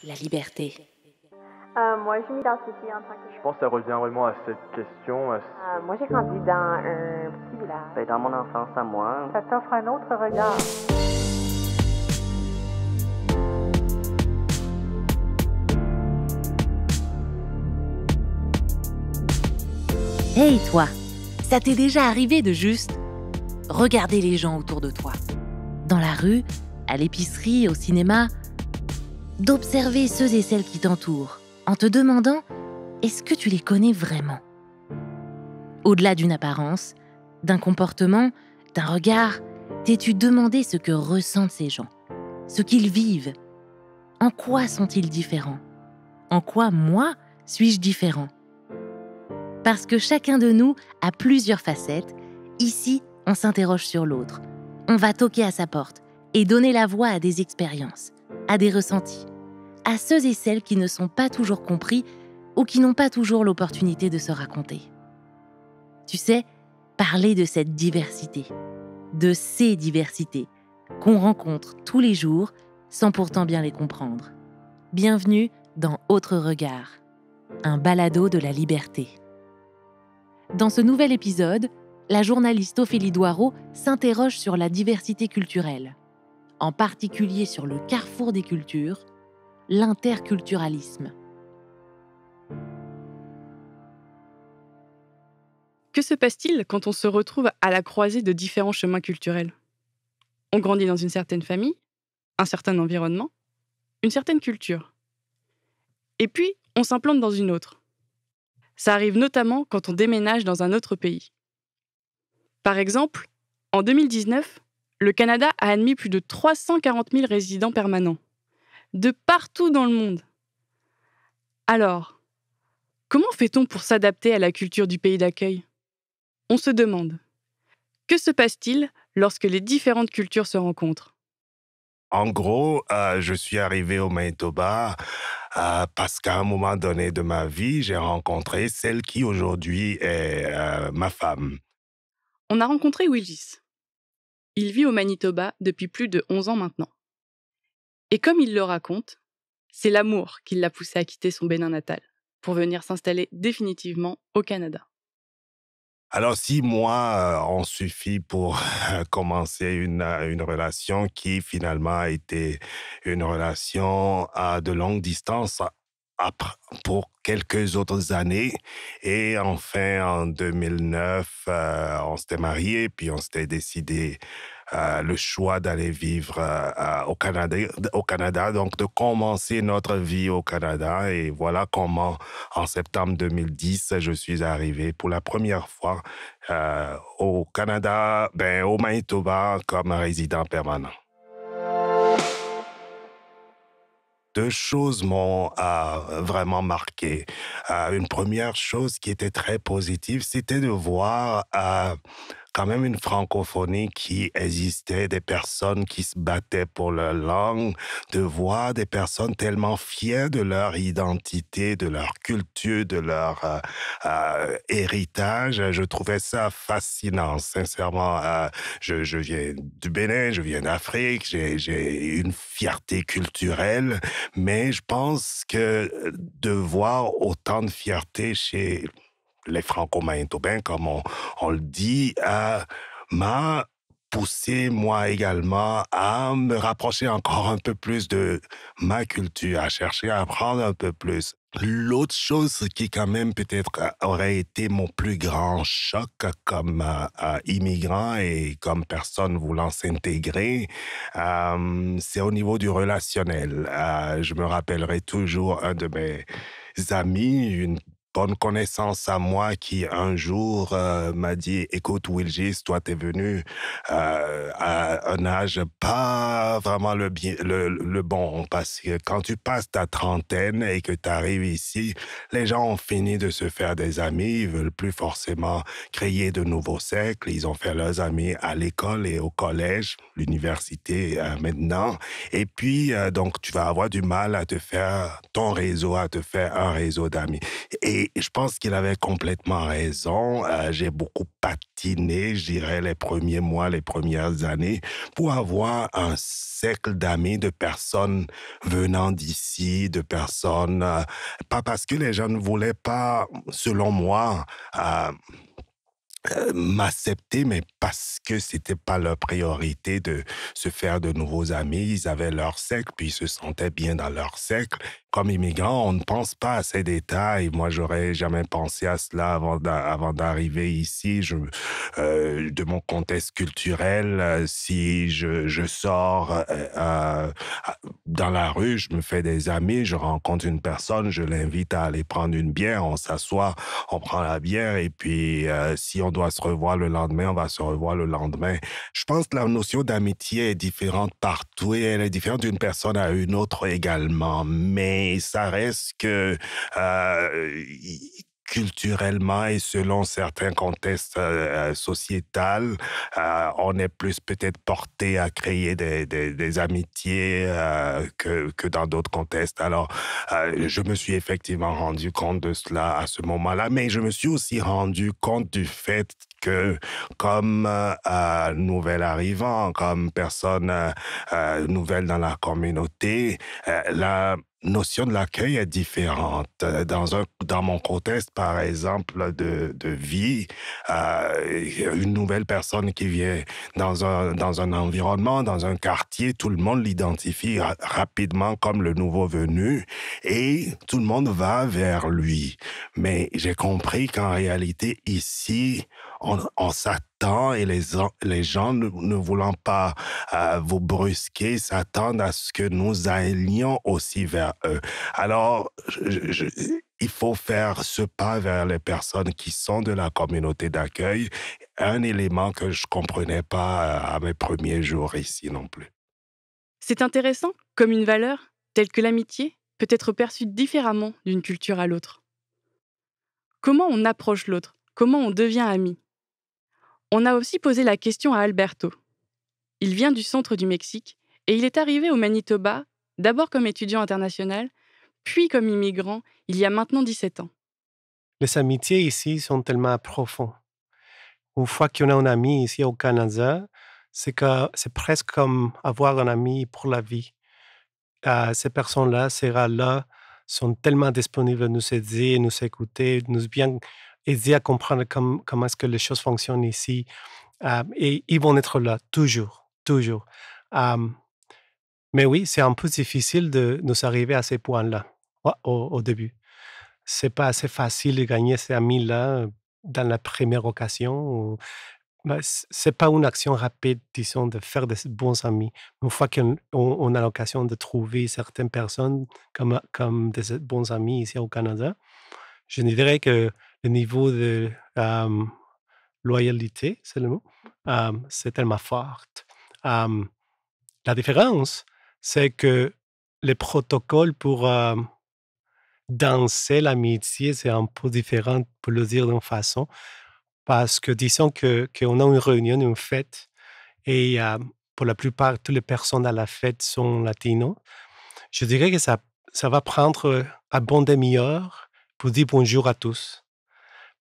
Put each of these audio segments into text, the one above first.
la liberté. Moi, je m'identifie en tant que... Je pense que ça revient vraiment à cette question. Moi, j'ai grandi dans un petit village. Dans mon enfance à moi, Ça t'offre un autre regard. Hey toi, ça t'est déjà arrivé de juste regarder les gens autour de toi, dans la rue, à l'épicerie, au cinéma, d'observer ceux et celles qui t'entourent, en te demandant est-ce que tu les connais vraiment ? Au-delà d'une apparence, d'un comportement, d'un regard, t'es-tu demandé ce que ressentent ces gens, ce qu'ils vivent ? En quoi sont-ils différents ? En quoi, moi, suis-je différent ? Parce que chacun de nous a plusieurs facettes, ici, on s'interroge sur l'autre. On va toquer à sa porte et donner la voix à des expériences, à des ressentis, à ceux et celles qui ne sont pas toujours compris ou qui n'ont pas toujours l'opportunité de se raconter. Tu sais, parler de cette diversité, de ces diversités qu'on rencontre tous les jours sans pourtant bien les comprendre. Bienvenue dans Autre Regard, un balado de la liberté. Dans ce nouvel épisode, la journaliste Ophélie Doireau s'interroge sur la diversité culturelle, en particulier sur le carrefour des cultures, l'interculturalisme. Que se passe-t-il quand on se retrouve à la croisée de différents chemins culturels ? On grandit dans une certaine famille, un certain environnement, une certaine culture. Et puis, on s'implante dans une autre. Ça arrive notamment quand on déménage dans un autre pays. Par exemple, en 2019, le Canada a admis plus de 340 000 résidents permanents, de partout dans le monde. Alors, comment fait-on pour s'adapter à la culture du pays d'accueil ? On se demande, que se passe-t-il lorsque les différentes cultures se rencontrent ? En gros, je suis arrivé au Manitoba parce qu'à un moment donné de ma vie, j'ai rencontré celle qui aujourd'hui est ma femme. On a rencontré Willis. Il vit au Manitoba depuis plus de 11 ans maintenant. Et comme il le raconte, c'est l'amour qui l'a poussé à quitter son Bénin natal pour venir s'installer définitivement au Canada. Alors, 6 mois ont suffi pour commencer une relation qui finalement a été une relation de longue distance pour quelques autres années. Et enfin, en 2009, on s'était mariés, puis on s'était décidé le choix d'aller vivre au Canada, donc de commencer notre vie au Canada. Et voilà comment, en septembre 2010, je suis arrivé pour la première fois au Canada, au Manitoba, comme résident permanent. 2 choses m'ont vraiment marqué. Une première chose qui était très positive, c'était de voir quand même une francophonie qui existait, des personnes qui se battaient pour leur langue, de voir des personnes tellement fières de leur identité, de leur culture, de leur héritage. Je trouvais ça fascinant, sincèrement. Je viens du Bénin, je viens d'Afrique, j'ai une fierté culturelle, mais je pense que de voir autant de fierté chez les Franco-Manitobains, comme on le dit, m'a poussé, moi également, à me rapprocher encore un peu plus de ma culture, à chercher à apprendre un peu plus. L'autre chose qui, quand même, peut-être aurait été mon plus grand choc comme immigrant et comme personne voulant s'intégrer, c'est au niveau du relationnel. Je me rappellerai toujours un de mes amis, une bonne connaissance à moi qui un jour m'a dit « Écoute, Wilgis, toi, t'es venu à un âge pas vraiment le bon, parce que quand tu passes ta trentaine et que tu arrives ici, les gens ont fini de se faire des amis, ils veulent plus forcément créer de nouveaux cercles, ils ont fait leurs amis à l'école et au collège, l'université maintenant, et puis donc tu vas avoir du mal à te faire ton réseau, à te faire un réseau d'amis. Et Et je pense qu'il avait complètement raison. J'ai beaucoup patiné, je dirais, les premiers mois, les premières années, pour avoir un cercle d'amis, de personnes venant d'ici, de personnes... pas parce que les gens ne voulaient pas, selon moi, m'accepter, mais parce que c'était pas leur priorité de se faire de nouveaux amis. Ils avaient leur cercle, puis ils se sentaient bien dans leur cercle. Comme immigrant, on ne pense pas à ces détails. Moi, j'aurais jamais pensé à cela avant d'arriver ici. De mon contexte culturel, si je sors dans la rue, je me fais des amis, je rencontre une personne, je l'invite à aller prendre une bière, on s'assoit, on prend la bière, et puis si on doit se revoir le lendemain, on va se revoir le lendemain. Je pense que la notion d'amitié est différente partout et elle est différente d'une personne à une autre également, mais ça reste que culturellement et selon certains contextes sociétals, on est plus peut-être porté à créer des amitiés que dans d'autres contextes. Alors, je me suis effectivement rendu compte de cela à ce moment-là, mais je me suis aussi rendu compte du fait que comme nouvel arrivant, comme personne nouvelle dans la communauté, la notion de l'accueil est différente. Dans mon contexte, par exemple, de vie, une nouvelle personne qui vient dans un environnement, dans un quartier, tout le monde l'identifie rapidement comme le nouveau venu et tout le monde va vers lui. Mais j'ai compris qu'en réalité, ici, on s'attend et les gens ne voulant pas vous brusquer s'attendent à ce que nous allions aussi vers eux. Alors, il faut faire ce pas vers les personnes qui sont de la communauté d'accueil, un élément que je ne comprenais pas à mes premiers jours ici non plus. C'est intéressant, comme une valeur, telle que l'amitié, peut être perçue différemment d'une culture à l'autre. Comment on approche l'autre? Comment on devient ami? On a aussi posé la question à Alberto. Il vient du centre du Mexique et il est arrivé au Manitoba, d'abord comme étudiant international, puis comme immigrant, il y a maintenant 17 ans. Les amitiés ici sont tellement profondes. Une fois qu'on a un ami ici au Canada, c'est presque comme avoir un ami pour la vie. Ces personnes-là, sont tellement disponibles à nous aider, nous écouter, nous bien aider à comprendre comment est-ce que les choses fonctionnent ici. Et ils vont être là, toujours, toujours. Mais oui, c'est un peu difficile de nous arriver à ces points-là au début. C'est pas assez facile de gagner ces amis-là dans la première occasion. C'est pas une action rapide, disons, de faire des bons amis. Une fois qu'on a l'occasion de trouver certaines personnes comme des bons amis ici au Canada, je dirais que le niveau de loyauté, c'est le mot, c'est tellement fort. La différence, c'est que les protocoles pour danser l'amitié, c'est un peu différent, pour le dire d'une façon, parce que disons qu'on a une réunion, une fête, et pour la plupart, toutes les personnes à la fête sont latinos. Je dirais que ça va prendre un bon demi-heure pour dire bonjour à tous,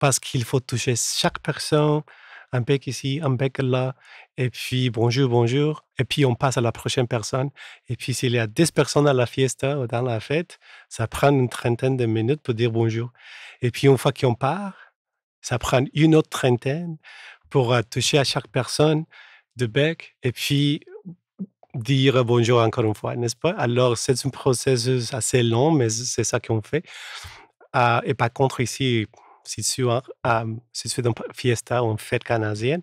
parce qu'il faut toucher chaque personne, un bec ici, un bec là, et puis bonjour, bonjour, et puis on passe à la prochaine personne. Et puis s'il y a 10 personnes à la fiesta ou dans la fête, ça prend une trentaine de minutes pour dire bonjour. Et puis une fois qu'on part, ça prend une autre trentaine pour toucher à chaque personne de bec, et puis dire bonjour encore une fois, n'est-ce pas? Alors c'est un processus assez long, mais c'est ça qu'on fait. Et par contre ici, si tu fais une fiesta ou une fête canadienne,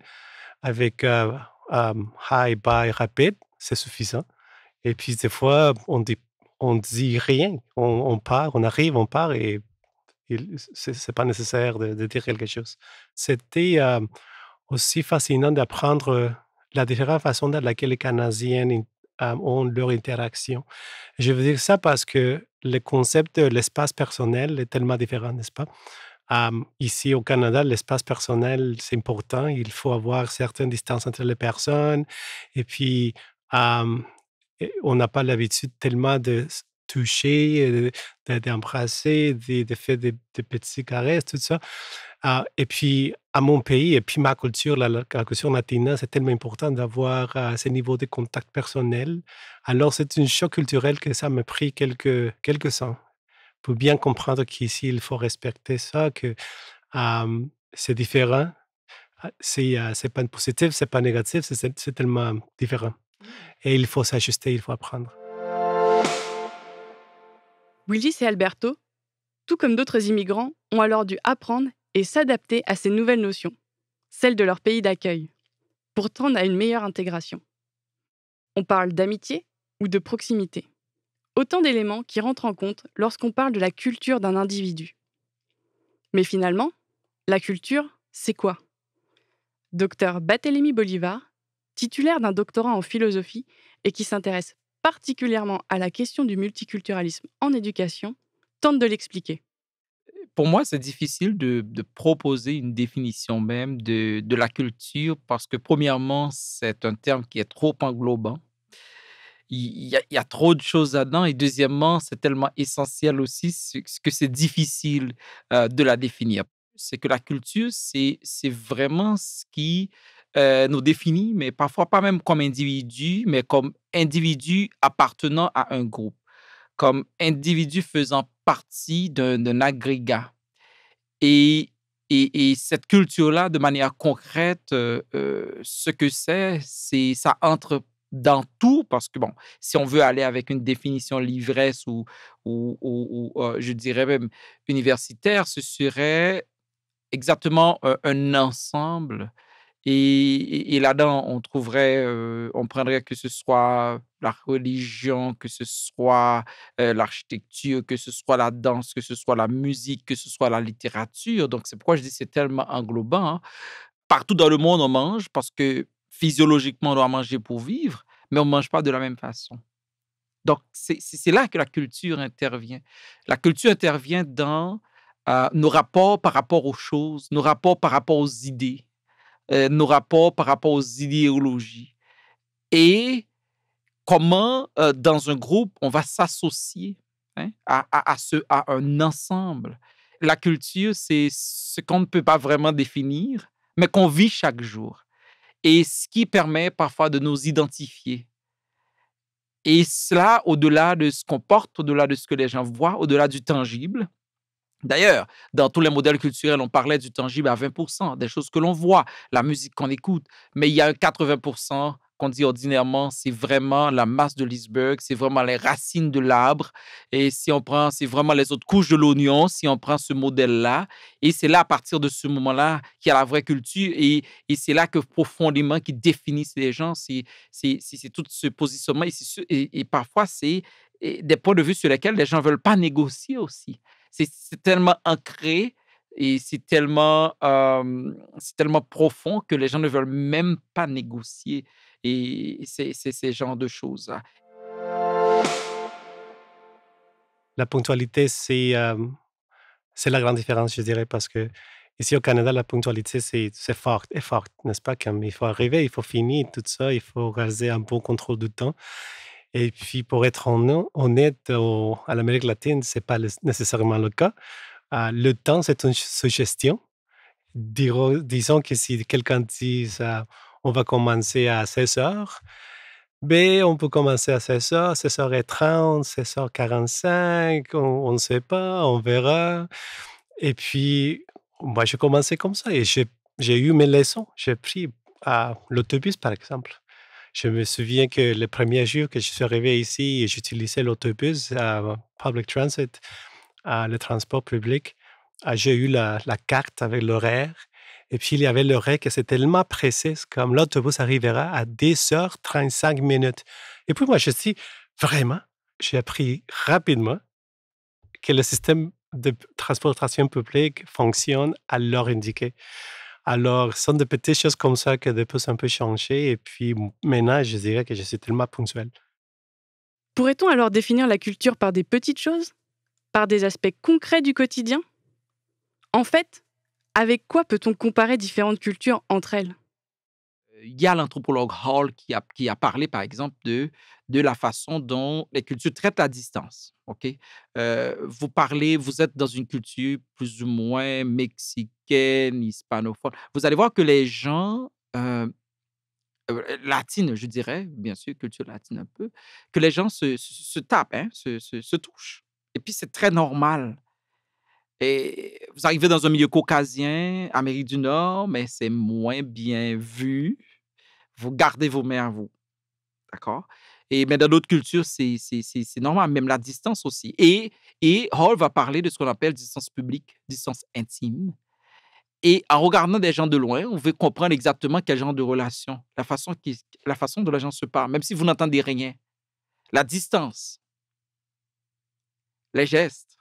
avec hi, bye rapide, c'est suffisant. Et puis des fois, on dit rien. On part, on arrive, on part et c'est pas nécessaire de dire quelque chose. C'était aussi fascinant d'apprendre la différente façon dans laquelle les Canadiens ont leur interaction. Je veux dire ça parce que le concept de l'espace personnel est tellement différent, n'est-ce pas? Ici au Canada, l'espace personnel, c'est important. Il faut avoir certaines distances entre les personnes. Et puis, on n'a pas l'habitude tellement toucher, d'embrasser, de faire des petites caresses, tout ça. Et puis, à mon pays, et puis ma culture, la culture latina, c'est tellement important d'avoir ce niveau de contact personnel. Alors, c'est un choc culturel que ça m'a pris quelques temps pour bien comprendre qu'ici, il faut respecter ça, que c'est différent. C'est pas positif, c'est pas négatif, c'est tellement différent. Et il faut s'ajuster, il faut apprendre. Wilgis et Alberto, tout comme d'autres immigrants, ont alors dû apprendre et s'adapter à ces nouvelles notions, celles de leur pays d'accueil, pour tendre à une meilleure intégration. On parle d'amitié ou de proximité. Autant d'éléments qui rentrent en compte lorsqu'on parle de la culture d'un individu. Mais finalement, la culture, c'est quoi ? Dr Barthélemy Bolivar, titulaire d'un doctorat en philosophie et qui s'intéresse particulièrement à la question du multiculturalisme en éducation, tente de l'expliquer. Pour moi, c'est difficile de proposer une définition même de la culture parce que, premièrement, c'est un terme qui est trop englobant. Il y a trop de choses là-dedans. Et deuxièmement, c'est tellement essentiel aussi que c'est difficile de la définir. C'est que la culture, c'est vraiment ce qui nous définit, mais parfois pas même comme individu, mais comme individu appartenant à un groupe, comme individu faisant partie d'un agrégat. Et, et cette culture-là, de manière concrète, ce que ça entre dans tout, parce que, bon, si on veut aller avec une définition livresse ou, je dirais même universitaire, ce serait exactement un ensemble et là-dedans, on prendrait que ce soit la religion, que ce soit l'architecture, que ce soit la danse, que ce soit la musique, que ce soit la littérature. Donc, c'est pourquoi je dis que c'est tellement englobant, hein. Partout dans le monde, on mange parce que physiologiquement, on doit manger pour vivre, mais on ne mange pas de la même façon. Donc, c'est là que la culture intervient. La culture intervient dans nos rapports par rapport aux choses, nos rapports par rapport aux idées, nos rapports par rapport aux idéologies et comment, dans un groupe, on va s'associer, hein, à un ensemble. La culture, c'est ce qu'on ne peut pas vraiment définir, mais qu'on vit chaque jour et ce qui permet parfois de nous identifier. Et cela, au-delà de ce qu'on porte, au-delà de ce que les gens voient, au-delà du tangible. D'ailleurs, dans tous les modèles culturels, on parlait du tangible à 20%, des choses que l'on voit, la musique qu'on écoute. Mais il y a un 80% qu'on dit ordinairement, c'est vraiment la masse de l'iceberg, c'est vraiment les racines de l'arbre. Et si on prend, c'est vraiment les autres couches de l'oignon, si on prend ce modèle-là. Et c'est là, à partir de ce moment-là, qu'il y a la vraie culture. Et c'est là que profondément, qui définissent les gens, c'est tout ce positionnement. Et parfois, c'est des points de vue sur lesquels les gens ne veulent pas négocier aussi. C'est tellement ancré et c'est tellement profond que les gens ne veulent même pas négocier. Et c'est ces genres de choses-là. La ponctualité, c'est la grande différence, je dirais, parce que ici au Canada, la ponctualité, c'est fort, n'est-ce pas? Comme il faut arriver, il faut finir, tout ça, il faut réaliser un bon contrôle du temps. Et puis, pour être honnête, à l'Amérique latine, c'est pas nécessairement le cas. Le temps, c'est une suggestion. Disons que si quelqu'un dit on va commencer à 16h, ben, on peut commencer à 16h, 16h30, 16h45, on ne sait pas, on verra. Et puis, moi, j'ai commencé comme ça et j'ai eu mes leçons. J'ai pris l'autobus, par exemple. Je me souviens que le premier jour que je suis arrivé ici et j'utilisais l'autobus, public transit, le transport public, j'ai eu la carte avec l'horaire. Et puis, il y avait l'horaire qui était tellement précis, comme l'autobus arrivera à 10h35 minutes. Et puis, moi, je dis, vraiment, j'ai appris rapidement que le système de transportation publique fonctionne à l'heure indiquée. Alors, ce sont de petites choses comme ça que de plus un peu changer. Et puis, maintenant, je dirais que je suis tellement ponctuel. Pourrait-on alors définir la culture par des petites choses ? Par des aspects concrets du quotidien ? En fait, avec quoi peut-on comparer différentes cultures entre elles ? Il y a l'anthropologue Hall qui a parlé, par exemple, de la façon dont les cultures traitent la distance. OK? Vous êtes dans une culture plus ou moins mexicaine, hispanophone. Vous allez voir que les gens latines, je dirais, bien sûr, culture latine un peu, que les gens se tapent, hein, se touchent. Et puis, c'est très normal. Et vous arrivez dans un milieu caucasien, Amérique du Nord, mais c'est moins bien vu. Vous gardez vos mains à vous, d'accord? Mais dans d'autres cultures, c'est normal, même la distance aussi. Et Hall va parler de ce qu'on appelle distance publique, distance intime. Et en regardant des gens de loin, on veut comprendre exactement quel genre de relation, la façon dont les gens se parlent, même si vous n'entendez rien. La distance, les gestes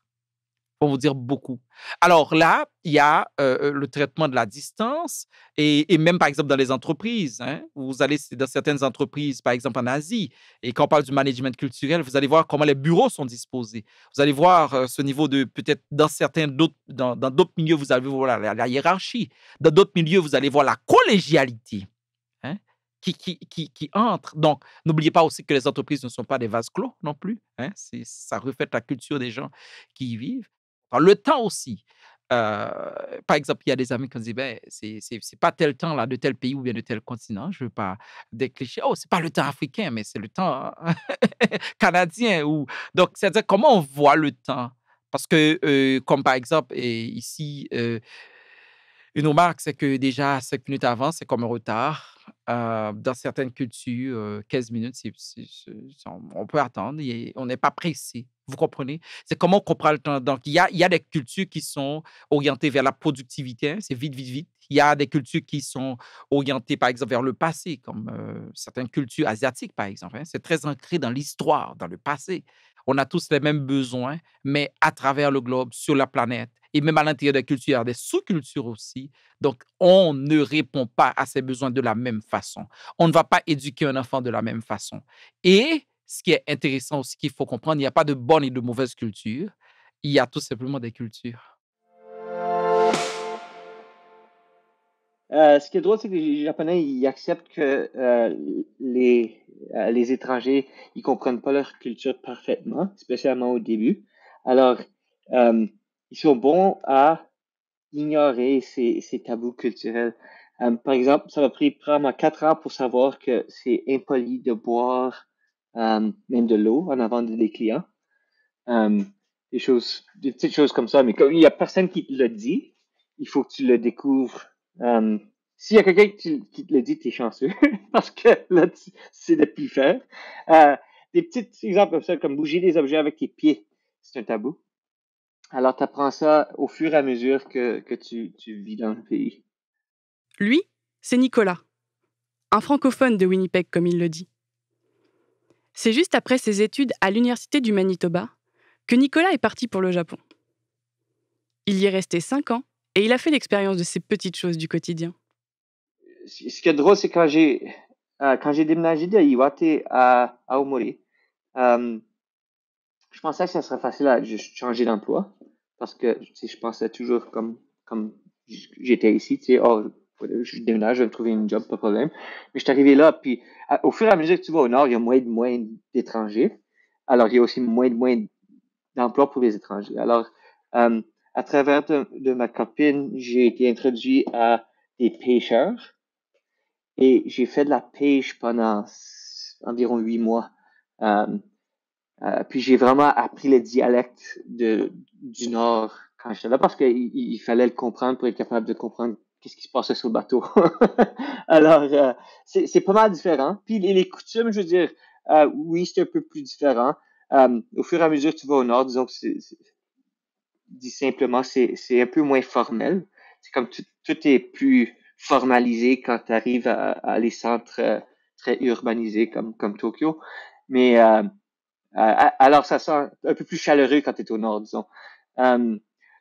vont vous dire beaucoup. Alors là, il y a le traitement de la distance et même, par exemple, dans les entreprises. Hein, vous allez dans certaines entreprises, par exemple en Asie, et quand on parle du management culturel, vous allez voir comment les bureaux sont disposés. Vous allez voir ce niveau de, peut-être dans d'autres milieux, vous allez voir la hiérarchie. Dans d'autres milieux, vous allez voir la collégialité. Hein, qui entre. Donc, n'oubliez pas aussi que les entreprises ne sont pas des vases clos non plus. Hein, ça reflète la culture des gens qui y vivent. Alors, le temps aussi. Par exemple, il y a des amis qui me disent, ben, c'est pas tel temps là, de tel pays ou bien de tel continent. Je veux pas des clichés. Oh, c'est pas le temps africain, mais c'est le temps canadien. Donc, c'est-à-dire comment on voit le temps. Parce que, comme par exemple, ici, une remarque, c'est que déjà 5 minutes avant, c'est comme un retard. Dans certaines cultures, 15 minutes, on peut attendre et on n'est pas pressé. Vous comprenez? C'est comment on comprend le temps. Donc, il y a des cultures qui sont orientées vers la productivité, hein, c'est vite, vite, vite. Il y a des cultures qui sont orientées, par exemple, vers le passé, comme certaines cultures asiatiques, par exemple. Hein. C'est très ancré dans l'histoire, dans le passé. On a tous les mêmes besoins, mais à travers le globe, sur la planète, et même à l'intérieur des cultures, il y a des sous-cultures aussi. Donc, on ne répond pas à ces besoins de la même façon. On ne va pas éduquer un enfant de la même façon. Et ce qui est intéressant aussi qu'il faut comprendre, il n'y a pas de bonne et de mauvaise culture. Il y a tout simplement des cultures. Ce qui est drôle, c'est que les Japonais, ils acceptent que les étrangers, ils comprennent pas leur culture parfaitement, spécialement au début. Alors, euh, ils sont bons à ignorer ces tabous culturels. Par exemple, ça m'a pris probablement 4 ans pour savoir que c'est impoli de boire même de l'eau en avant des clients. Des petites choses comme ça, mais comme il y a personne qui te le dit, il faut que tu le découvres. S'il y a quelqu'un qui te le dit, t'es chanceux, parce que là, c'est de plus faire. Des petits exemples comme ça, comme bouger des objets avec tes pieds, c'est un tabou. Alors, tu apprends ça au fur et à mesure que tu vis dans le pays. Lui, c'est Nicolas, un francophone de Winnipeg, comme il le dit. C'est juste après ses études à l'Université du Manitoba que Nicolas est parti pour le Japon. Il y est resté 5 ans et il a fait l'expérience de ces petites choses du quotidien. Ce qui est drôle, c'est quand j'ai déménagé de Iwate à Aomori, je pensais que ça serait facile à juste changer d'emploi parce que je pensais toujours comme j'étais ici, je déménage, je vais me trouver une job, pas de problème. Mais je suis arrivé là, puis au fur et à mesure que tu vas au nord, il y a moins d'étrangers. Alors, il y a aussi moins d'emplois pour les étrangers. Alors, à travers de ma copine, j'ai été introduit à des pêcheurs et j'ai fait de la pêche pendant environ 8 mois. Puis j'ai vraiment appris le dialecte du Nord quand j'étais là parce qu'il fallait le comprendre pour être capable de comprendre qu'est-ce qui se passait sur le bateau. Alors, c'est pas mal différent. Puis les coutumes, je veux dire, oui, c'est un peu plus différent. Au fur et à mesure que tu vas au Nord, disons que dit simplement, c'est un peu moins formel. C'est comme tout est plus formalisé quand tu arrives à les centres très urbanisés comme Tokyo. Mais alors, ça sent un peu plus chaleureux quand tu es au nord, disons.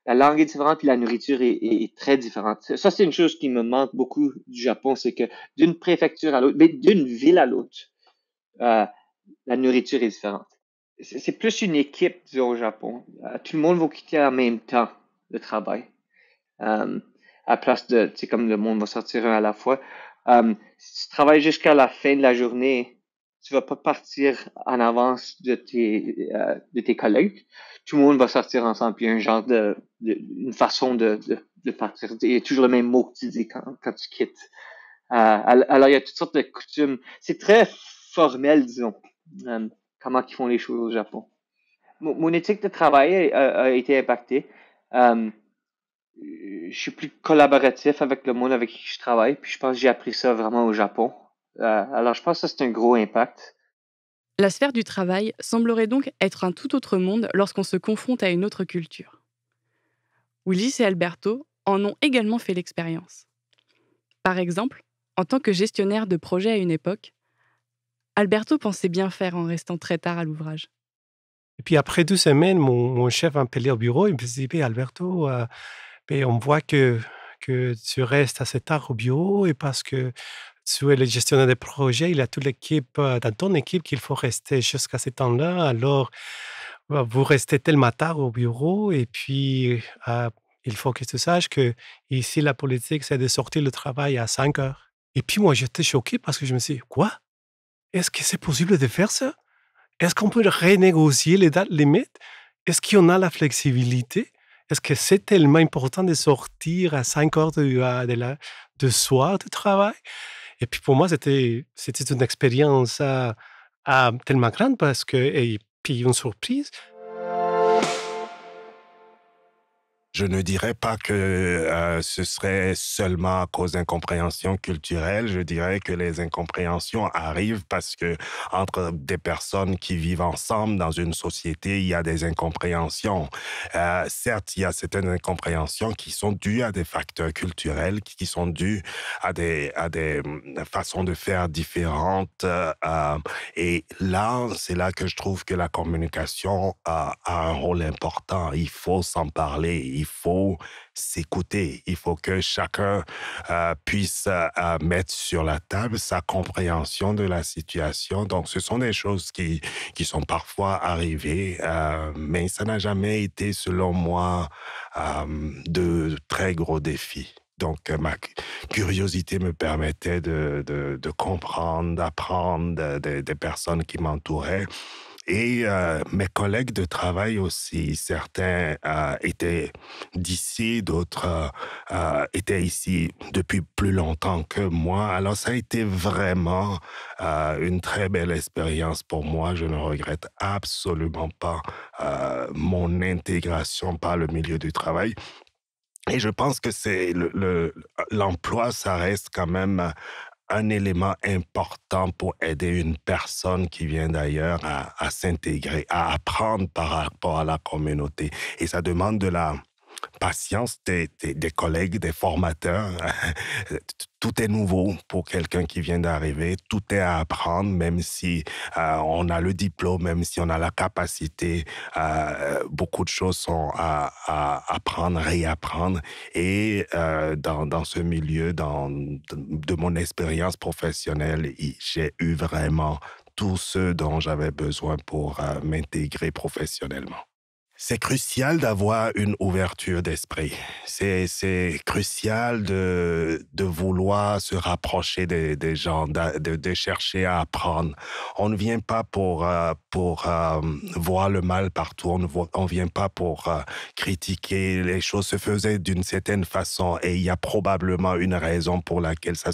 La langue est différente, puis la nourriture est très différente. Ça, c'est une chose qui me manque beaucoup du Japon, c'est que d'une préfecture à l'autre, mais d'une ville à l'autre, la nourriture est différente. C'est plus une équipe, disons, au Japon. Tout le monde va quitter en même temps le travail. À place de, tu sais, comme le monde va sortir un à la fois. Si tu travailles jusqu'à la fin de la journée, tu vas pas partir en avance de tes collègues. Tout le monde va sortir ensemble. Puis il y a un genre une façon de partir. Il y a toujours le même mot que tu dis quand tu quittes. Alors il y a toutes sortes de coutumes. C'est très formel, disons, comment ils font les choses au Japon. Mon éthique de travail a été impactée. Je suis plus collaboratif avec le monde avec qui je travaille, puis je pense que j'ai appris ça vraiment au Japon. Alors je pense que ça, c'est un gros impact. La sphère du travail semblerait donc être un tout autre monde lorsqu'on se confronte à une autre culture. Willis et Alberto en ont également fait l'expérience. Par exemple, en tant que gestionnaire de projet à une époque, Alberto pensait bien faire en restant très tard à l'ouvrage. Et puis après 2 semaines, mon chef m'a appelé au bureau, il me dit: «Beh, Alberto, on voit que tu restes assez tard au bureau et parce que tu es le gestionnaire de projet, il y a toute l'équipe, dans ton équipe qu'il faut rester jusqu'à ce temps-là. Alors, vous restez tellement tard au bureau et puis, il faut que tu saches qu'ici, la politique, c'est de sortir le travail à 5 heures». Et puis moi, j'étais choqué parce que je me suis dit: «Quoi? Est-ce que c'est possible de faire ça? Est-ce qu'on peut renégocier les dates limites? Est-ce qu'on a la flexibilité? Est-ce que c'est tellement important de sortir à 5 heures de soir de travail?» Et puis pour moi, c'était une expérience, tellement grande parce que et puis une surprise. Je ne dirais pas que ce serait seulement à cause d'incompréhensions culturelles. Je dirais que les incompréhensions arrivent parce que entre des personnes qui vivent ensemble dans une société, il y a des incompréhensions. Certes, il y a certaines incompréhensions qui sont dues à des facteurs culturels, qui sont dues à des façons de faire différentes. Et là, c'est là que je trouve que la communication a un rôle important. Il faut s'en parler, il faut s'écouter, il faut que chacun puisse mettre sur la table sa compréhension de la situation. Donc, ce sont des choses qui sont parfois arrivées, mais ça n'a jamais été, selon moi, de très gros défis. Donc, ma curiosité me permettait de comprendre, d'apprendre des personnes qui m'entouraient. Et mes collègues de travail aussi, certains étaient d'ici, d'autres étaient ici depuis plus longtemps que moi. Alors, ça a été vraiment une très belle expérience pour moi. Je ne regrette absolument pas mon intégration par le milieu du travail. Et je pense que c'est l'emploi, ça reste quand même un élément important pour aider une personne qui vient d'ailleurs à s'intégrer, à apprendre par rapport à la communauté. Et ça demande de la patience des collègues, des formateurs. Tout est nouveau pour quelqu'un qui vient d'arriver. Tout est à apprendre, même si on a le diplôme, même si on a la capacité. Beaucoup de choses sont à apprendre, réapprendre. Et dans ce milieu, de mon expérience professionnelle, j'ai eu vraiment tout ce dont j'avais besoin pour m'intégrer professionnellement. C'est crucial d'avoir une ouverture d'esprit. C'est crucial de vouloir se rapprocher des gens, de chercher à apprendre. On ne vient pas pour voir le mal partout. On vient pas pour critiquer. Les choses se faisaient d'une certaine façon et il y a probablement une raison pour laquelle ça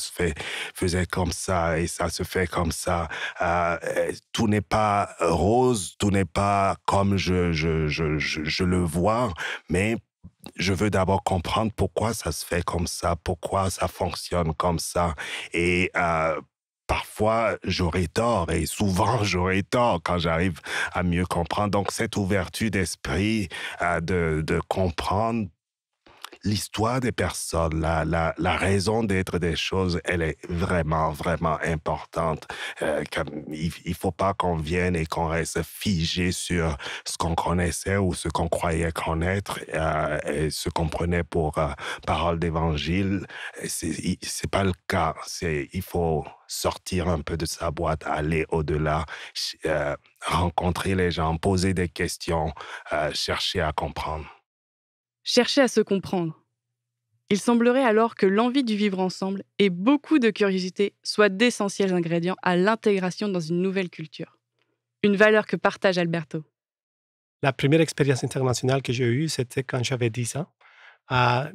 faisait comme ça et ça se fait comme ça. Tout n'est pas rose, tout n'est pas comme je le vois, mais je veux d'abord comprendre pourquoi ça se fait comme ça, pourquoi ça fonctionne comme ça. Et parfois, j'aurais tort et souvent, j'aurais tort quand j'arrive à mieux comprendre. Donc, cette ouverture d'esprit, de comprendre l'histoire des personnes, la raison d'être des choses, elle est vraiment, vraiment importante. Il ne faut pas qu'on vienne et qu'on reste figé sur ce qu'on connaissait ou ce qu'on croyait connaître et ce qu'on prenait pour parole d'évangile. C'est pas le cas. Il faut sortir un peu de sa boîte, aller au-delà, rencontrer les gens, poser des questions, chercher à comprendre. Chercher à se comprendre. Il semblerait alors que l'envie du vivre ensemble et beaucoup de curiosité soient d'essentiels ingrédients à l'intégration dans une nouvelle culture. Une valeur que partage Alberto. La première expérience internationale que j'ai eue, c'était quand j'avais 10 ans.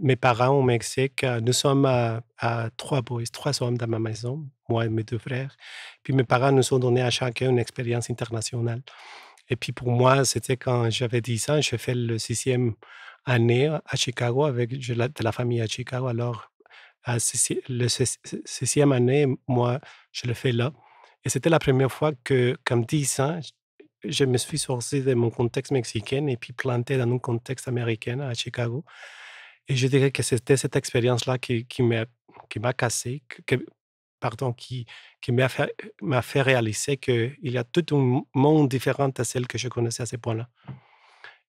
Mes parents au Mexique, nous sommes à 3 boys, 3 hommes dans ma maison, moi et mes 2 frères. Puis mes parents nous ont donné à chacun une expérience internationale. Et puis pour moi, c'était quand j'avais 10 ans, j'ai fait le 6e année à Chicago avec j'ai de la famille à Chicago. Alors, le 6e année, moi, je l'ai fait là. Et c'était la première fois que, comme 10 ans, je me suis sorti de mon contexte mexicain et puis planté dans un contexte américain à Chicago. Et je dirais que c'était cette expérience-là qui m'a cassé, pardon, qui m'a fait réaliser qu'il y a tout un monde différent à celle que je connaissais à ce point-là.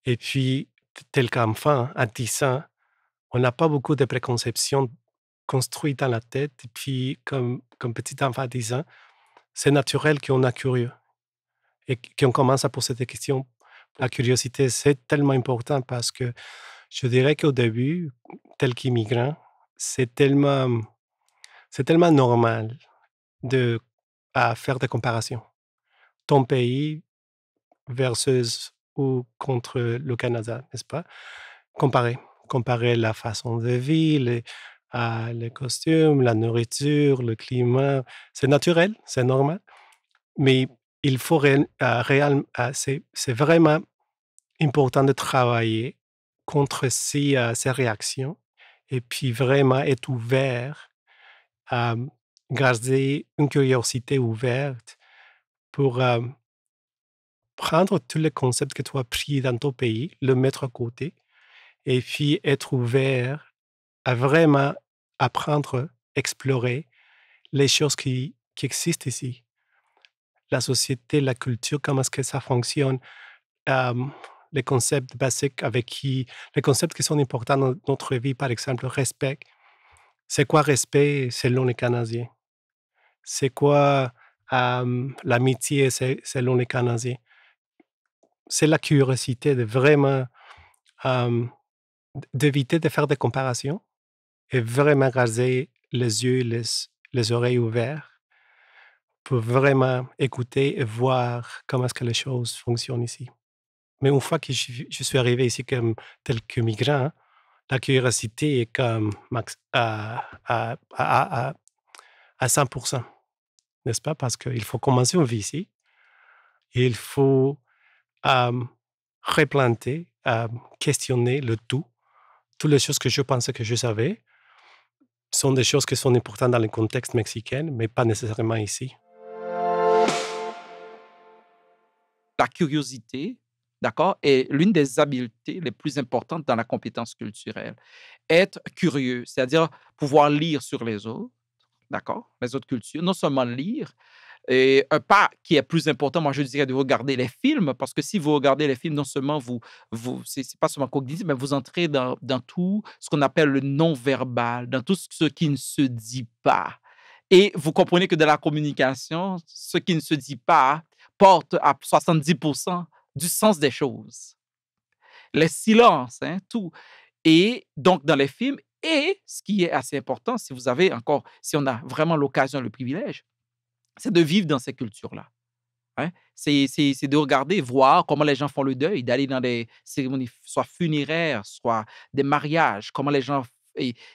Et puis, tel qu'enfant, à 10 ans, on n'a pas beaucoup de préconceptions construites dans la tête. Et puis, comme petit enfant à 10 ans, c'est naturel qu'on est curieux et qu'on commence à poser des questions. La curiosité, c'est tellement important parce que je dirais qu'au début, tel qu'immigrant, c'est tellement normal à faire des comparaisons. Ton pays versus ou contre le Canada, n'est-ce pas? Comparer la façon de vivre, les costumes, la nourriture, le climat. C'est naturel, c'est normal, mais il faut c'est vraiment important de travailler contre ces réactions et puis vraiment être ouvert à garder une curiosité ouverte pour prendre tous les concepts que tu as pris dans ton pays, le mettre à côté et puis être ouvert à vraiment apprendre, explorer les choses qui existent ici. La société, la culture, comment est-ce que ça fonctionne, les concepts basiques les concepts qui sont importants dans notre vie, par exemple, respect. C'est quoi respect selon les Canadiens? C'est quoi l'amitié selon les Canadiens? C'est la curiosité de vraiment d'éviter de faire des comparaisons et vraiment garder les yeux, les oreilles ouverts pour vraiment écouter et voir comment est-ce que les choses fonctionnent ici. Mais une fois que je suis arrivé ici tel que migrant, la curiosité est comme à 100%, n'est-ce pas? Parce qu'il faut commencer une vie ici. Il faut replanter, questionner le tout. Toutes les choses que je pensais que je savais sont des choses qui sont importantes dans le contexte mexicain, mais pas nécessairement ici. La curiosité, d'accord, est l'une des habiletés les plus importantes dans la compétence culturelle. Être curieux, c'est-à-dire pouvoir lire sur les autres, d'accord, les autres cultures, non seulement lire, et un pas qui est plus important, moi je dirais de regarder les films, parce que si vous regardez les films, non seulement c'est pas seulement cognitif, mais vous entrez dans tout ce qu'on appelle le non-verbal, dans tout ce qui ne se dit pas. Et vous comprenez que dans la communication, ce qui ne se dit pas porte à 70% du sens des choses. Les silences, hein, tout. Et donc, dans les films, et ce qui est assez important, si on a vraiment l'occasion, le privilège, c'est de vivre dans ces cultures-là. Hein. C'est de regarder, voir comment les gens font le deuil, d'aller dans des cérémonies, soit funéraires, soit des mariages, comment les gens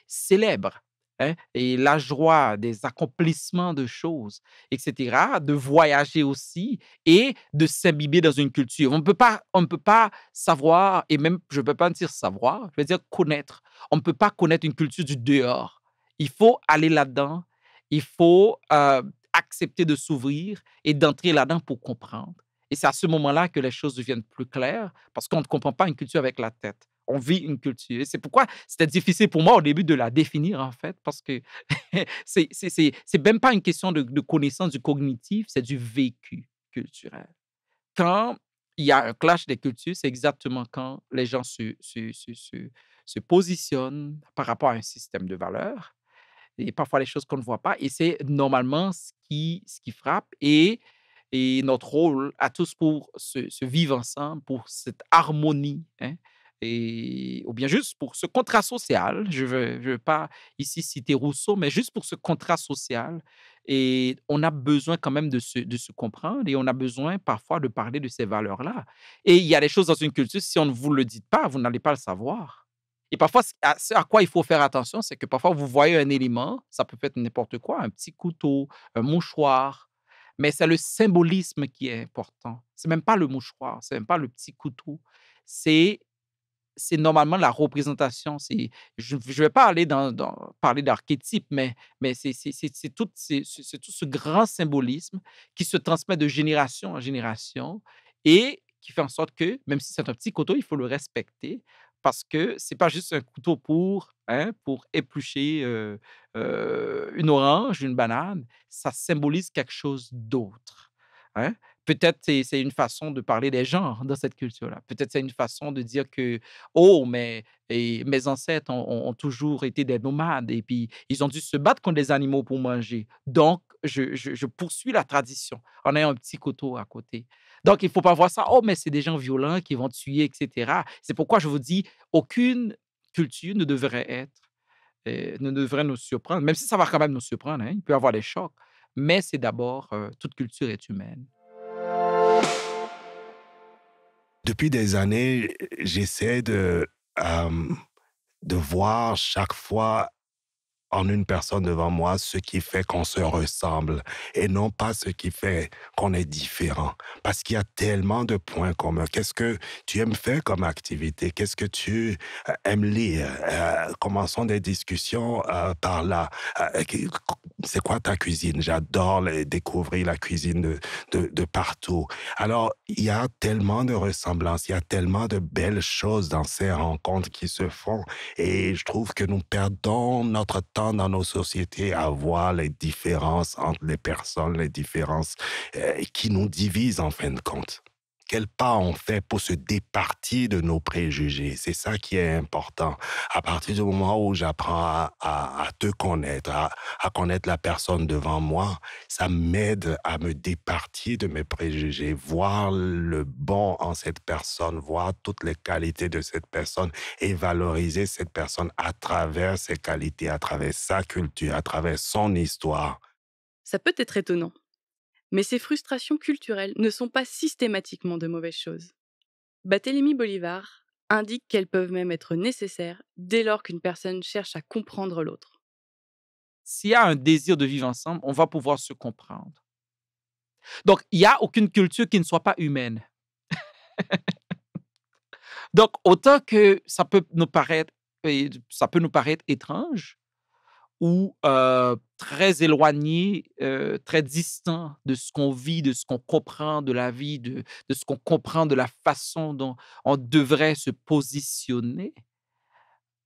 célèbrent. Hein, et la joie des accomplissements de choses, etc., de voyager aussi et de s'imbiber dans une culture. On ne peut pas savoir, et même, je ne peux pas dire savoir, je veux dire connaître. On ne peut pas connaître une culture du dehors. Il faut aller là-dedans, il faut accepter de s'ouvrir et d'entrer là-dedans pour comprendre. Et c'est à ce moment-là que les choses deviennent plus claires, parce qu'on ne comprend pas une culture avec la tête. On vit une culture. Et c'est pourquoi c'était difficile pour moi au début de la définir, en fait, parce que c'est même pas une question de connaissance du cognitif, c'est du vécu culturel. Quand il y a un clash des cultures, c'est exactement quand les gens se positionnent par rapport à un système de valeurs, et parfois les choses qu'on ne voit pas, et c'est normalement ce qui frappe, et notre rôle à tous pour se vivre ensemble, pour cette harmonie, hein, ou bien juste pour ce contrat social. Je veux pas ici citer Rousseau, mais juste pour ce contrat social. Et on a besoin quand même de se comprendre et on a besoin parfois de parler de ces valeurs-là. Et il y a des choses dans une culture, si on ne vous le dit pas, vous n'allez pas le savoir. Et parfois, ce à quoi il faut faire attention, c'est que parfois, vous voyez un élément, ça peut être n'importe quoi, un petit couteau, un mouchoir, mais c'est le symbolisme qui est important. C'est même pas le mouchoir, c'est même pas le petit couteau. C'est c'est normalement la représentation. Je ne vais pas aller parler d'archétype, mais c'est tout ce grand symbolisme qui se transmet de génération en génération et qui fait en sorte que, même si c'est un petit couteau, il faut le respecter parce que c'est pas juste un couteau pour éplucher une orange, une banane. Ça symbolise quelque chose d'autre. Hein. Peut-être c'est une façon de parler des genres dans cette culture-là. Peut-être c'est une façon de dire que oh, mes ancêtres ont toujours été des nomades et puis ils ont dû se battre contre des animaux pour manger. Donc, je poursuis la tradition en ayant un petit couteau à côté. Donc, il ne faut pas voir ça, oh, mais c'est des gens violents qui vont tuer, etc. C'est pourquoi je vous dis, aucune culture ne devrait nous surprendre, même si ça va quand même nous surprendre, hein, il peut y avoir des chocs, mais c'est d'abord, toute culture est humaine. Depuis des années, j'essaie de voir chaque fois en une personne devant moi ce qui fait qu'on se ressemble et non pas ce qui fait qu'on est différent. Parce qu'il y a tellement de points communs. Qu'est-ce que tu aimes faire comme activité? Qu'est-ce que tu aimes lire? Commençons des discussions par là. C'est quoi ta cuisine? J'adore découvrir la cuisine de partout. Alors, il y a tellement de ressemblances, il y a tellement de belles choses dans ces rencontres qui se font. Et je trouve que nous perdons notre temps dans nos sociétés à voir les différences entre les personnes, les différences qui nous divisent en fin de compte. Quel pas on fait pour se départir de nos préjugés? C'est ça qui est important. À partir du moment où j'apprends à te connaître, à connaître la personne devant moi, ça m'aide à me départir de mes préjugés, voir le bon en cette personne, voir toutes les qualités de cette personne et valoriser cette personne à travers ses qualités, à travers sa culture, à travers son histoire. Ça peut être étonnant, mais ces frustrations culturelles ne sont pas systématiquement de mauvaises choses. Barthélemy Bolivar indique qu'elles peuvent même être nécessaires dès lors qu'une personne cherche à comprendre l'autre. S'il y a un désir de vivre ensemble, on va pouvoir se comprendre. Donc, il n'y a aucune culture qui ne soit pas humaine. Donc, autant que ça peut nous paraître étrange ou très éloigné, très distant de ce qu'on vit, de ce qu'on comprend de la vie, de ce qu'on comprend de la façon dont on devrait se positionner,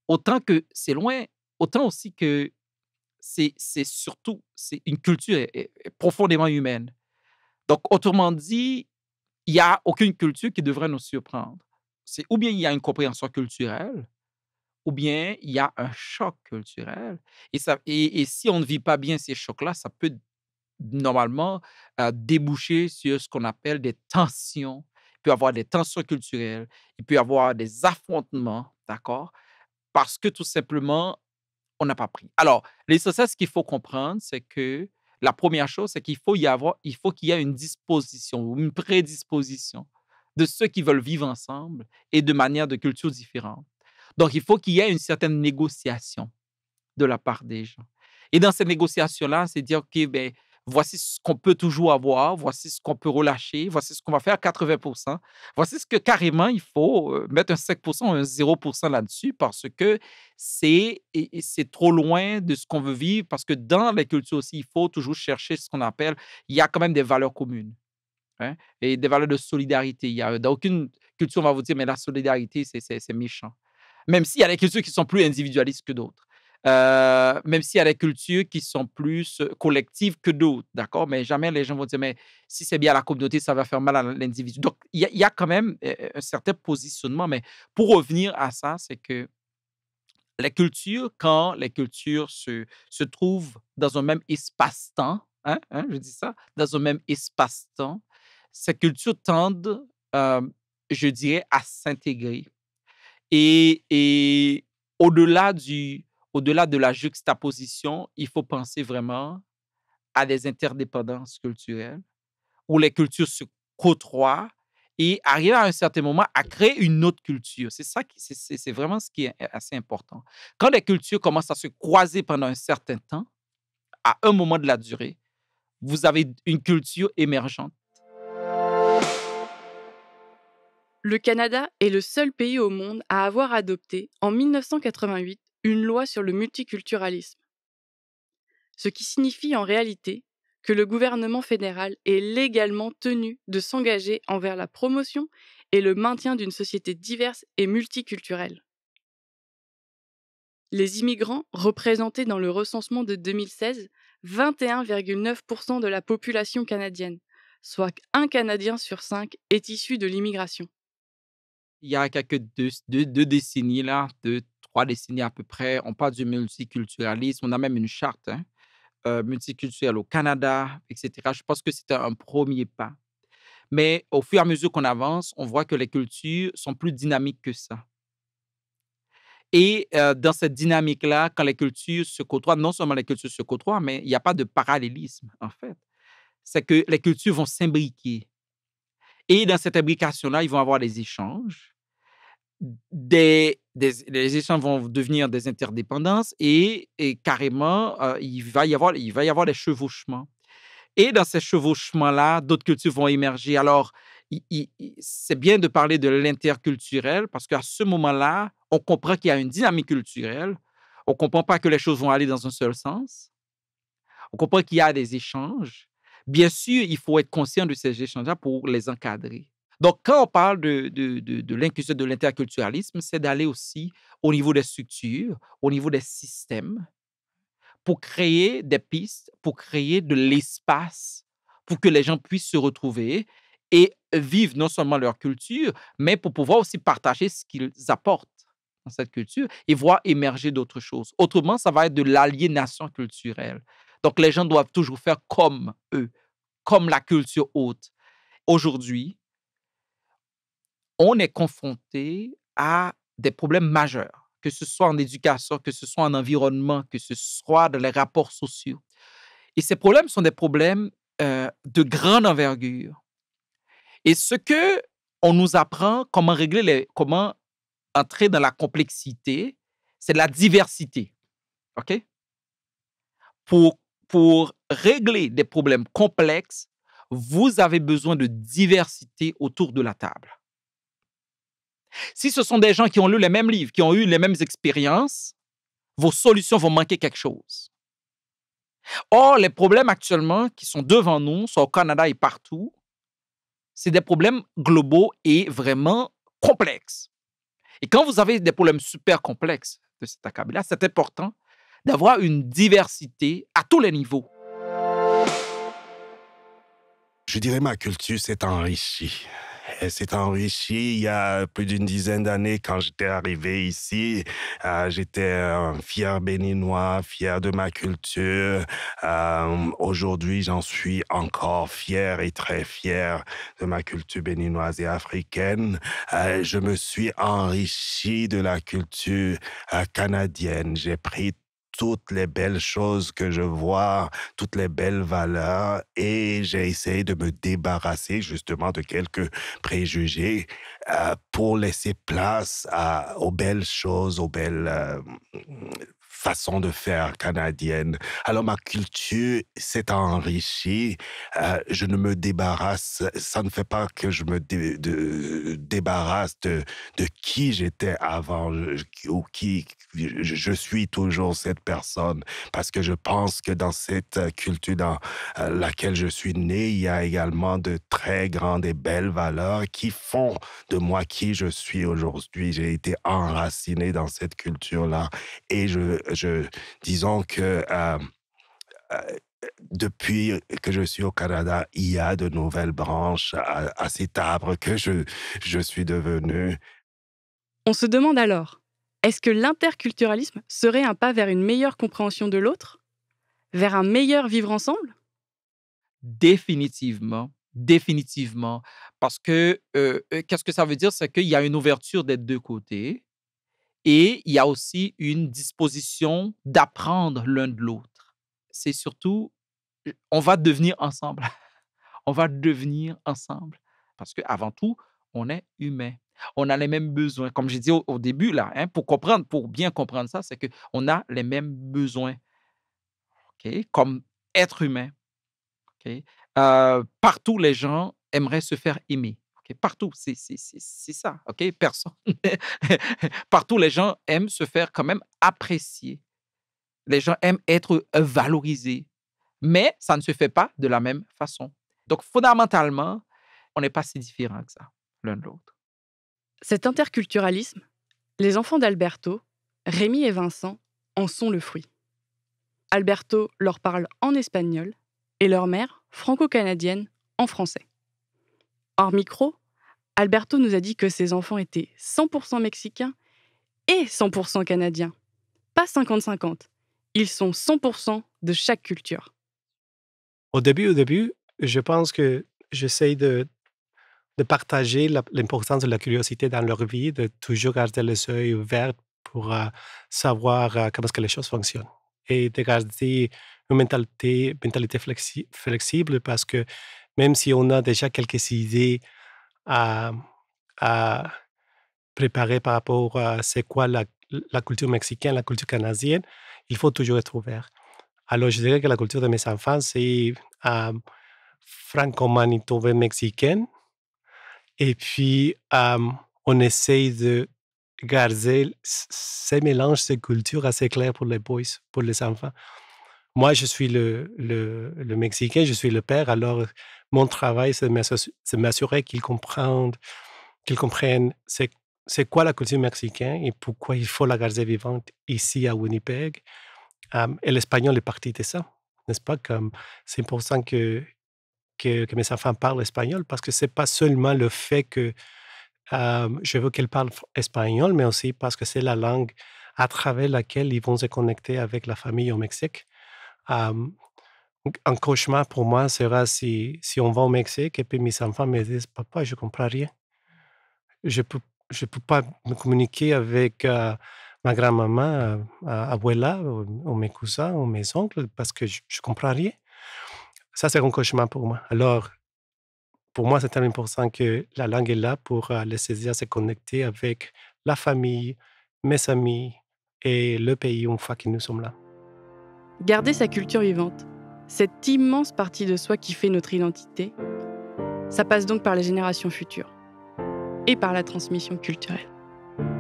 autant que c'est loin, autant aussi que c'est une culture est profondément humaine. Donc, autrement dit, il n'y a aucune culture qui devrait nous surprendre. C'est ou bien il y a une compréhension culturelle, ou bien il y a un choc culturel. Et si on ne vit pas bien ces chocs-là, ça peut normalement déboucher sur ce qu'on appelle des tensions. Il peut y avoir des tensions culturelles, il peut y avoir des affrontements, d'accord? Parce que tout simplement, on n'a pas pris. Alors, l'essentiel, ce qu'il faut comprendre, c'est que la première chose, c'est il faut qu'il y ait une disposition ou une prédisposition de ceux qui veulent vivre ensemble et de manière de cultures différentes. Donc, il faut qu'il y ait une certaine négociation de la part des gens. Et dans ces négociations-là, c'est dire, OK, ben, voici ce qu'on peut toujours avoir, voici ce qu'on peut relâcher, voici ce qu'on va faire à 80%, voici ce que carrément il faut mettre un 5% ou un 0% là-dessus parce que c'est trop loin de ce qu'on veut vivre parce que dans les cultures aussi, il faut toujours chercher ce qu'on appelle, il y a quand même des valeurs communes. Hein, et des valeurs de solidarité. Dans aucune culture, on va vous dire, mais la solidarité, c'est méchant. Même s'il y a des cultures qui sont plus individualistes que d'autres. Même s'il y a des cultures qui sont plus collectives que d'autres, d'accord? Mais jamais les gens vont dire, mais si c'est bien la communauté, ça va faire mal à l'individu. Donc, il y a quand même un certain positionnement. Mais pour revenir à ça, c'est que quand les cultures se trouvent dans un même espace-temps, je dis ça, dans un même espace-temps, ces cultures tendent, je dirais, à s'intégrer. Et au-delà au-delà de la juxtaposition, il faut penser vraiment à des interdépendances culturelles où les cultures se côtoient et arriver à un certain moment à créer une autre culture. C'est ça c'est vraiment ce qui est assez important. Quand les cultures commencent à se croiser pendant un certain temps, à un moment de la durée, vous avez une culture émergente. Le Canada est le seul pays au monde à avoir adopté, en 1988, une loi sur le multiculturalisme. Ce qui signifie en réalité que le gouvernement fédéral est légalement tenu de s'engager envers la promotion et le maintien d'une société diverse et multiculturelle. Les immigrants représentaient dans le recensement de 2016 21,9% de la population canadienne, soit un Canadien sur 5 est issu de l'immigration. Il y a quelques deux décennies, là, 3 décennies à peu près, on parle du multiculturalisme. On a même une charte multiculturelle au Canada, etc. Je pense que c'était un premier pas. Mais au fur et à mesure qu'on avance, on voit que les cultures sont plus dynamiques que ça. Et dans cette dynamique-là, quand les cultures se côtoient, non seulement les cultures se côtoient, mais il n'y a pas de parallélisme, en fait. C'est que les cultures vont s'imbriquer. Et dans cette imbrication-là, ils vont avoir des échanges. Les échanges vont devenir des interdépendances et carrément, il va y avoir des chevauchements. Et dans ces chevauchements-là, d'autres cultures vont émerger. Alors, c'est bien de parler de l'interculturel parce qu'à ce moment-là, on comprend qu'il y a une dynamique culturelle. On ne comprend pas que les choses vont aller dans un seul sens. On comprend qu'il y a des échanges. Bien sûr, il faut être conscient de ces échanges-là pour les encadrer. Donc, quand on parle de l'inclusion de l'interculturalisme, c'est d'aller aussi au niveau des structures, au niveau des systèmes, pour créer des pistes, pour créer de l'espace, pour que les gens puissent se retrouver et vivre non seulement leur culture, mais pour pouvoir aussi partager ce qu'ils apportent dans cette culture et voir émerger d'autres choses. Autrement, ça va être de l'aliénation culturelle. Donc, les gens doivent toujours faire comme eux, comme la culture haute. Aujourd'hui, on est confronté à des problèmes majeurs, que ce soit en éducation, que ce soit en environnement, que ce soit dans les rapports sociaux. Et ces problèmes sont des problèmes de grande envergure. Et ce que on nous apprend, comment entrer dans la complexité, c'est la diversité. OK? Pour régler des problèmes complexes, vous avez besoin de diversité autour de la table. Si ce sont des gens qui ont lu les mêmes livres, qui ont eu les mêmes expériences, vos solutions vont manquer quelque chose. Or, les problèmes actuellement qui sont devant nous, soit au Canada et partout, c'est des problèmes globaux et vraiment complexes. Et quand vous avez des problèmes super complexes de cet acabit-là, c'est important d'avoir une diversité à tous les niveaux. Je dirais ma culture s'est enrichie. Elle s'est enrichie il y a plus d'une dizaine d'années quand j'étais arrivé ici. J'étais un fier béninois, fier de ma culture. Aujourd'hui, j'en suis encore fier et très fier de ma culture béninoise et africaine. Je me suis enrichi de la culture canadienne. J'ai pris toutes les belles choses que je vois, toutes les belles valeurs, et j'ai essayé de me débarrasser justement de quelques préjugés pour laisser place aux belles choses, aux belles façons de faire canadiennes. Alors ma culture s'est enrichie. Je ne me débarrasse, ça ne fait pas que je me débarrasse de qui j'étais avant ou qui je suis toujours cette personne parce que je pense que dans cette culture dans laquelle je suis né, il y a également de très grandes et belles valeurs qui font de moi qui je suis aujourd'hui. J'ai été enraciné dans cette culture-là et disons que depuis que je suis au Canada, il y a de nouvelles branches à cet arbre que je suis devenu. On se demande alors, est-ce que l'interculturalisme serait un pas vers une meilleure compréhension de l'autre? Vers un meilleur vivre ensemble? Définitivement, définitivement. Parce que qu'est-ce que ça veut dire? C'est qu'il y a une ouverture des deux côtés. Et il y a aussi une disposition d'apprendre l'un de l'autre. C'est surtout, on va devenir ensemble. On va devenir ensemble. Parce qu'avant tout, on est humain. On a les mêmes besoins. Comme j'ai dit au début, là, pour bien comprendre ça, c'est qu'on a les mêmes besoins, OK, comme être humain. OK? Partout, les gens aimeraient se faire aimer. OK? Partout, c'est ça. OK? Personne. Partout, les gens aiment se faire quand même apprécier. Les gens aiment être valorisés. Mais ça ne se fait pas de la même façon. Donc, fondamentalement, on n'est pas si différents que ça, l'un de l'autre. Cet interculturalisme, les enfants d'Alberto, Rémi et Vincent, en sont le fruit. Alberto leur parle en espagnol et leur mère, franco-canadienne, en français. Hors micro, Alberto nous a dit que ses enfants étaient 100% mexicains et 100% canadiens. Pas 50-50. Ils sont 100% de chaque culture. Au début, je pense que j'essaie de partager l'importance de la curiosité dans leur vie, de toujours garder les yeux ouverts pour savoir comment est-ce que les choses fonctionnent. Et de garder une mentalité flexible parce que même si on a déjà quelques idées à préparer par rapport à c'est quoi la culture mexicaine, la culture canadienne, il faut toujours être ouvert. Alors, je dirais que la culture de mes enfants, c'est franco-manitobaine mexicaine. Et puis, on essaye de garder ces mélanges de cultures assez clairs pour les boys, pour les enfants. Moi, je suis le Mexicain, je suis le père, alors mon travail, c'est de m'assurer qu'ils comprennent c'est quoi la culture mexicaine et pourquoi il faut la garder vivante ici à Winnipeg. Et l'espagnol est partie de ça, n'est-ce pas? C'est important que mes enfants parlent espagnol parce que ce n'est pas seulement le fait que je veux qu'elles parlent espagnol, mais aussi parce que c'est la langue à travers laquelle ils vont se connecter avec la famille au Mexique. Un cauchemar pour moi sera si on va au Mexique et puis mes enfants me disent « Papa, je ne comprends rien. Je peux pas me communiquer avec ma grand-maman, abuela, ou mes cousins, ou mes oncles, parce que je ne comprends rien. » Ça, c'est un cauchemar pour moi. Alors, pour moi, c'est tellement important que la langue est là pour les aider à se connecter avec la famille, mes amis et le pays une fois que nous sommes là. Garder sa culture vivante, cette immense partie de soi qui fait notre identité, ça passe donc par les générations futures et par la transmission culturelle.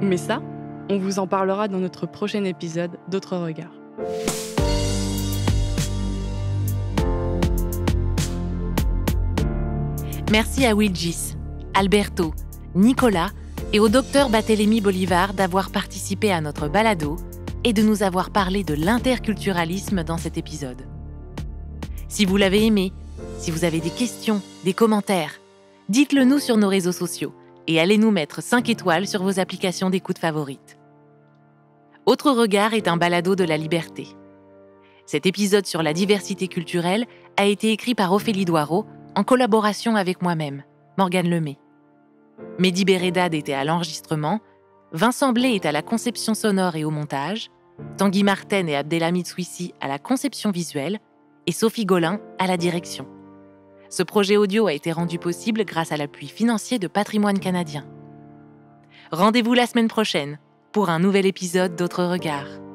Mais ça, on vous en parlera dans notre prochain épisode d'Autres Regards. Merci à Wilgis, Alberto, Nicolas et au docteur Barthélemy Bolivar d'avoir participé à notre balado et de nous avoir parlé de l'interculturalisme dans cet épisode. Si vous l'avez aimé, si vous avez des questions, des commentaires, dites-le nous sur nos réseaux sociaux et allez nous mettre 5 étoiles sur vos applications d'écoute favorites. Autre Regard est un balado de la liberté. Cet épisode sur la diversité culturelle a été écrit par Ophélie Doireau en collaboration avec moi-même, Morgane Lemay. Mehdi Béredad était à l'enregistrement, Vincent Blé est à la conception sonore et au montage, Tanguy Marten et Abdelhamid Souissi à la conception visuelle et Sophie Golin à la direction. Ce projet audio a été rendu possible grâce à l'appui financier de Patrimoine canadien. Rendez-vous la semaine prochaine pour un nouvel épisode d'Autres Regards.